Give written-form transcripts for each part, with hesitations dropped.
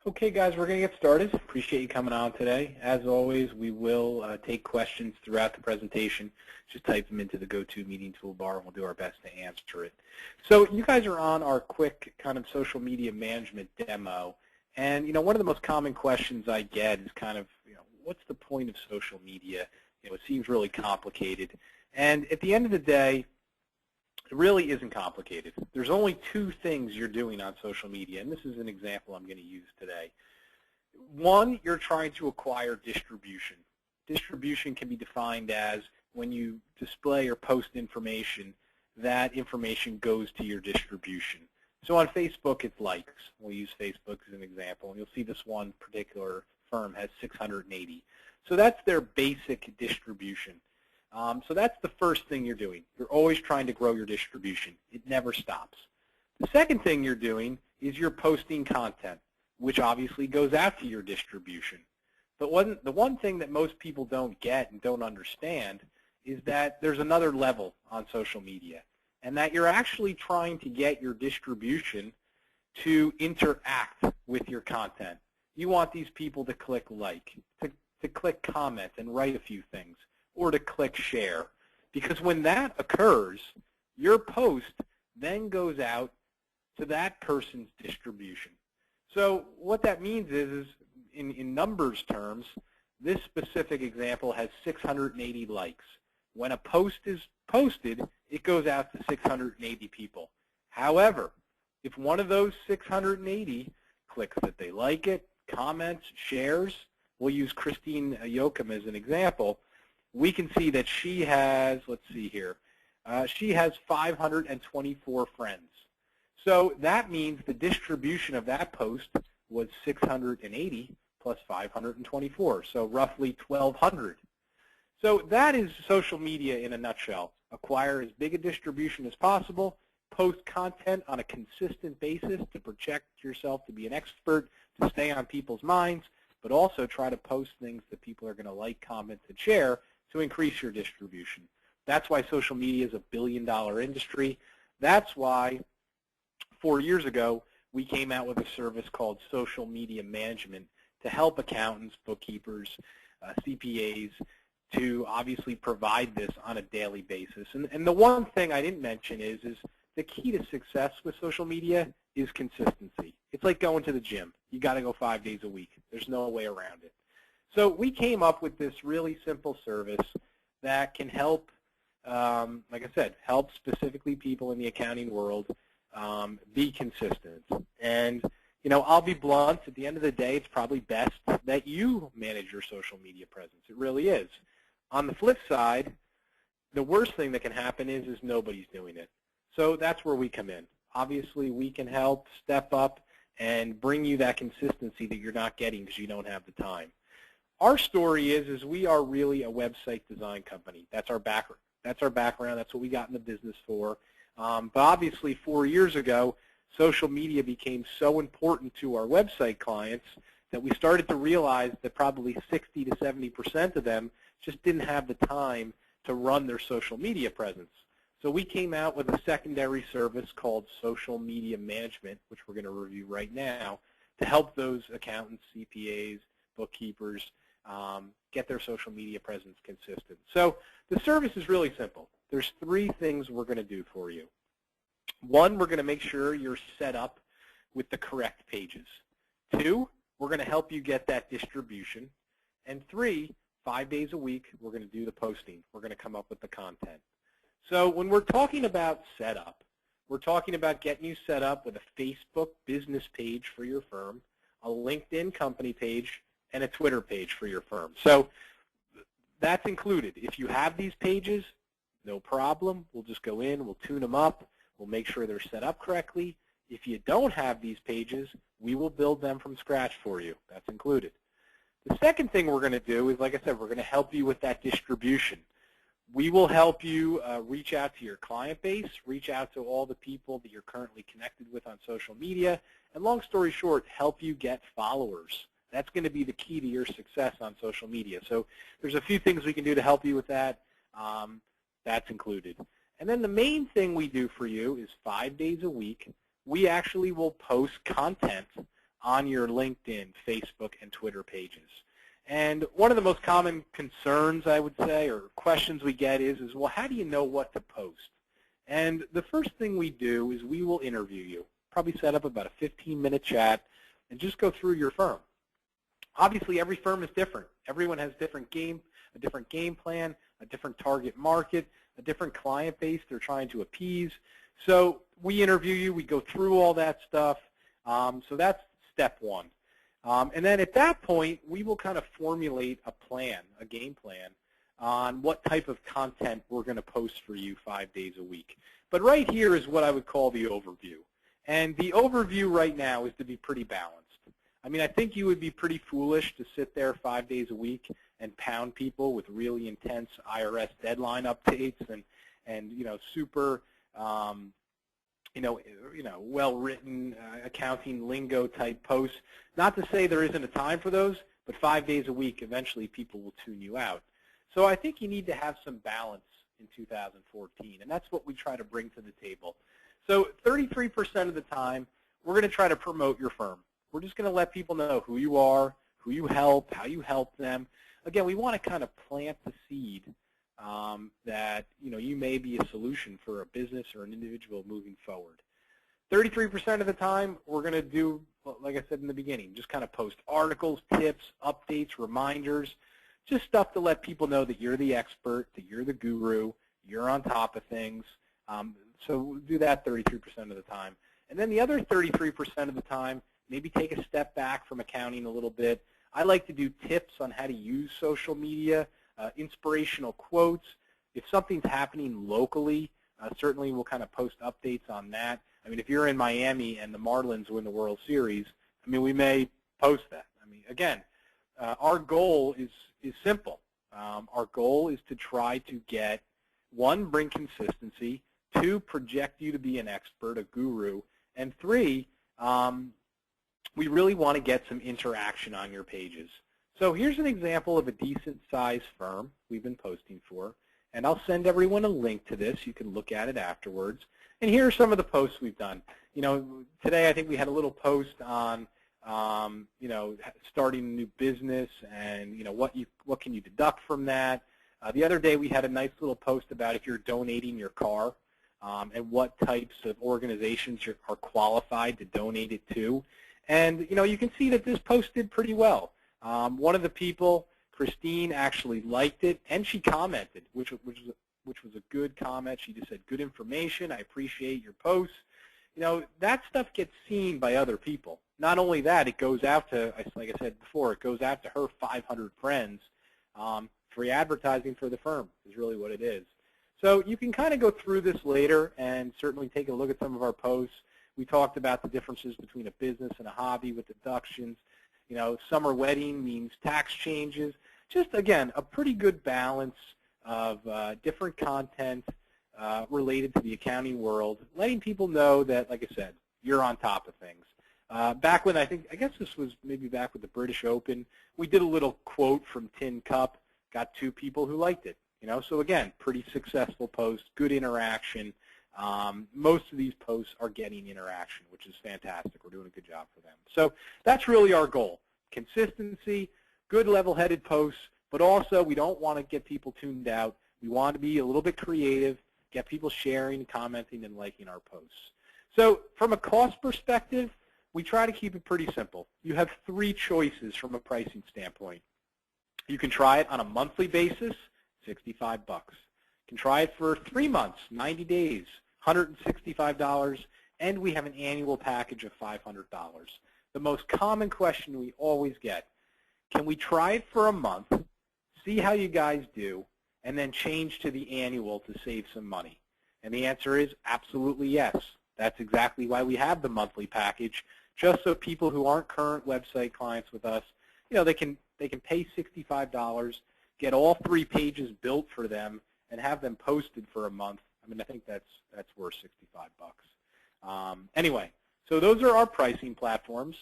Okay, guys, we're going to get started. Appreciate you coming on today. As always, we will take questions throughout the presentation. Just type them into the GoToMeeting toolbar, and we'll do our best to answer it. So you guys are on our quick kind of social media management demo. And, one of the most common questions I get is kind of, what's the point of social media? It seems really complicated. And at the end of the day, it really isn't complicated. There's only two things you're doing on social media, and this is an example I'm going to use today. One, you're trying to acquire distribution. Distribution can be defined as when you display or post information, that information goes to your distribution. So on Facebook, it's likes. We'll use Facebook as an example, and you'll see this one particular firm has 680. So that's their basic distribution. So that's the first thing you're doing. You're always trying to grow your distribution. It never stops. The second thing you're doing is you're posting content, which obviously goes out to your distribution. But the one thing that most people don't get and don't understand is that there's another level on social media, and that you're actually trying to get your distribution to interact with your content. You want these people to click like, to click comment and write a few things, or to click share. Because when that occurs, your post then goes out to that person's distribution. So what that means is in numbers terms, this specific example has 680 likes. When a post is posted, it goes out to 680 people. However, if one of those 680 clicks that they like it, comments, shares, we'll use Christine Yoakum as an example, we can see that she has, let's see here, she has 524 friends. So that means the distribution of that post was 680 plus 524, so roughly 1,200. So that is social media in a nutshell. Acquire as big a distribution as possible, post content on a consistent basis to project yourself to be an expert, to stay on people's minds, but also try to post things that people are going to like, comment, and share to increase your distribution. That's why social media is a billion-dollar industry. That's why 4 years ago we came out with a service called Social Media Management to help accountants, bookkeepers, CPAs to obviously provide this on a daily basis. And the one thing I didn't mention is the key to success with social media is consistency. It's like going to the gym. You got to go 5 days a week. There's no way around it. So we came up with this really simple service that can help, like I said, help specifically people in the accounting world be consistent. And, I'll be blunt. At the end of the day, it's probably best that you manage your social media presence. It really is. On the flip side, the worst thing that can happen is nobody's doing it. So that's where we come in. Obviously, we can help step up and bring you that consistency that you're not getting because you don't have the time. Our story is we are really a website design company. That's our background. That's what we got in the business for. But obviously, 4 years ago, social media became so important to our website clients that we started to realize that probably 60 to 70% of them just didn't have the time to run their social media presence. So we came out with a secondary service called Social Media Management, which we're going to review right now, to help those accountants, CPAs, bookkeepers, get their social media presence consistent. So the service is really simple. There's 3 things we're going to do for you. One, we're going to make sure you're set up with the correct pages. 2, we're going to help you get that distribution. And 3, 5 days a week, we're going to do the posting. We're going to come up with the content. So when we're talking about setup, we're talking about getting you set up with a Facebook business page for your firm, a LinkedIn company page, and a Twitter page for your firm. So that's included. If you have these pages, no problem. We'll just go in, we'll tune them up, we'll make sure they're set up correctly. If you don't have these pages, we will build them from scratch for you. That's included. The second thing we're going to do is, like I said, we're going to help you with that distribution. We will help you reach out to your client base, reach out to all the people that you're currently connected with on social media, and long story short, help you get followers. That's going to be the key to your success on social media. So there's a few things we can do to help you with that. That's included. And then the main thing we do for you is 5 days a week, we actually will post content on your LinkedIn, Facebook, and Twitter pages. And one of the most common concerns, I would say, or questions we get is, well, how do you know what to post? And the first thing we do is we will interview you, probably set up about a 15-minute chat, and just go through your firm. Obviously, every firm is different. Everyone has a different game plan, a different target market, a different client base they're trying to appease. So we interview you. We go through all that stuff. So that's step one. And then at that point, we will kind of formulate a plan, a game plan, on what type of content we're going to post for you 5 days a week. But right here is what I would call the overview. And the overview right now is to be pretty balanced. I mean, I think you would be pretty foolish to sit there 5 days a week and pound people with really intense IRS deadline updates and super well-written accounting lingo type posts. Not to say there isn't a time for those, but 5 days a week, eventually people will tune you out. So I think you need to have some balance in 2014, and that's what we try to bring to the table. So 33% of the time, we're going to try to promote your firm. We're just going to let people know who you are, who you help, how you help them. Again, we want to kind of plant the seed that you may be a solution for a business or an individual moving forward. 33% of the time, we're going to do, like I said in the beginning, just kind of post articles, tips, updates, reminders, just stuff to let people know that you're the expert, that you're the guru, you're on top of things. So we'll do that 33% of the time. And then the other 33% of the time, maybe take a step back from accounting a little bit. I like to do tips on how to use social media, inspirational quotes. If something's happening locally, certainly we'll kind of post updates on that. I mean, if you're in Miami and the Marlins win the World Series, I mean, we may post that. I mean, again, our goal is simple. Our goal is to try to get, one, bring consistency, two, project you to be an expert, a guru, and three, we really want to get some interaction on your pages. So here's an example of a decent-sized firm we've been posting for, and I'll send everyone a link to this. You can look at it afterwards. And here are some of the posts we've done. Today I think we had a little post on, starting a new business and what can you deduct from that. The other day we had a nice little post about if you're donating your car and what types of organizations are qualified to donate it to. And you can see that this post did pretty well. One of the people, Christine, actually liked it, and she commented, which was a good comment. She just said, "Good information. I appreciate your posts." That stuff gets seen by other people. Not only that, it goes out to, like I said before, it goes out to her 500 friends. Free advertising for the firm is really what it is. So you can kind of go through this later and certainly take a look at some of our posts. We talked about the differences between a business and a hobby with deductions. Summer wedding means tax changes. Just, again, a pretty good balance of different content related to the accounting world, letting people know that, like I said, you're on top of things. Back when I guess this was maybe back with the British Open, we did a little quote from Tin Cup, got 2 people who liked it. So again, pretty successful post, good interaction. Most of these posts are getting interaction, which is fantastic. We're doing a good job for them. So that's really our goal. Consistency, good level-headed posts, but also we don't want to get people tuned out. We want to be a little bit creative, get people sharing, commenting, and liking our posts. So from a cost perspective, we try to keep it pretty simple. You have 3 choices from a pricing standpoint. You can try it on a monthly basis, $65. You can try it for 3 months, 90 days, $165, and we have an annual package of $500. The most common question we always get, can we try it for a month, see how you guys do, and then change to the annual to save some money? And the answer is absolutely yes. That's exactly why we have the monthly package, just so people who aren't current website clients with us, they can pay $65, get all 3 pages built for them, and have them posted for a month. I mean, I think that's worth $65. Anyway, so those are our pricing platforms.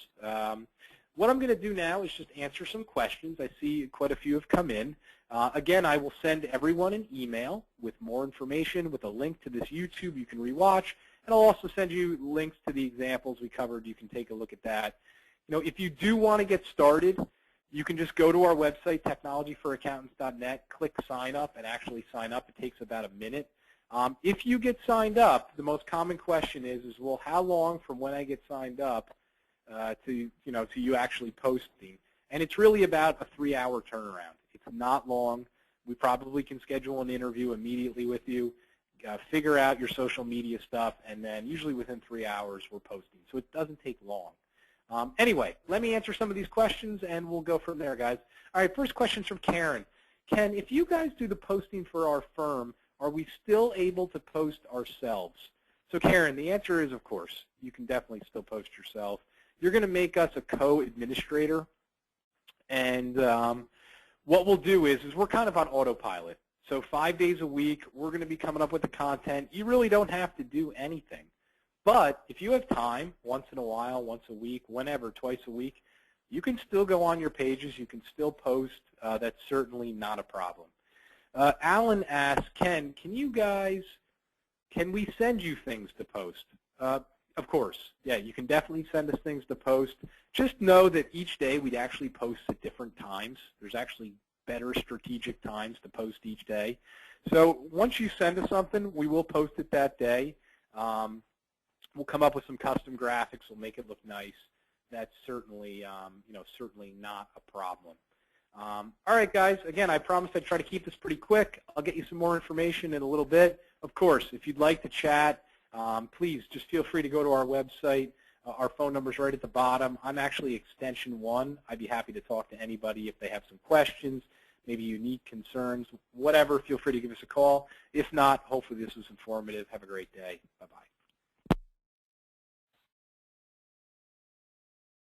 What I'm going to do now is just answer some questions. I see quite a few have come in. Again, I will send everyone an email with more information, with a link to this YouTube you can rewatch, and I'll also send you links to the examples we covered. You can take a look at that. if you do want to get started, you can just go to our website, technologyforaccountants.net, click sign up, and actually sign up. It takes about a minute. If you get signed up, the most common question is, well, how long from when I get signed up to you actually posting? And it's really about a 3-hour turnaround. It's not long. We probably can schedule an interview immediately with you, figure out your social media stuff, and then usually within 3 hours we're posting. So it doesn't take long. Anyway, let me answer some of these questions, and we'll go from there, guys. All right, first question's from Karen. Ken, if you guys do the posting for our firm, are we still able to post ourselves? So, Karen, the answer is, of course. You can definitely still post yourself. You're going to make us a co-administrator, and what we'll do is we're kind of on autopilot. So 5 days a week, we're going to be coming up with the content. You really don't have to do anything. But if you have time, once in a while, once a week, whenever, twice a week, you can still go on your pages. You can still post. That's certainly not a problem. Alan asks, Ken, can we send you things to post? Of course. Yeah, you can definitely send us things to post. Just know that each day we'd actually post at different times. There's actually better strategic times to post each day. So once you send us something, we will post it that day. We'll come up with some custom graphics. We'll make it look nice. That's certainly, certainly not a problem. All right, guys. Again, I promised I'd try to keep this pretty quick. I'll get you some more information in a little bit. Of course, if you'd like to chat, please just feel free to go to our website. Our phone number is right at the bottom. I'm actually extension 1. I'd be happy to talk to anybody if they have some questions, maybe unique concerns, whatever. Feel free to give us a call. If not, hopefully this was informative. Have a great day. Bye-bye.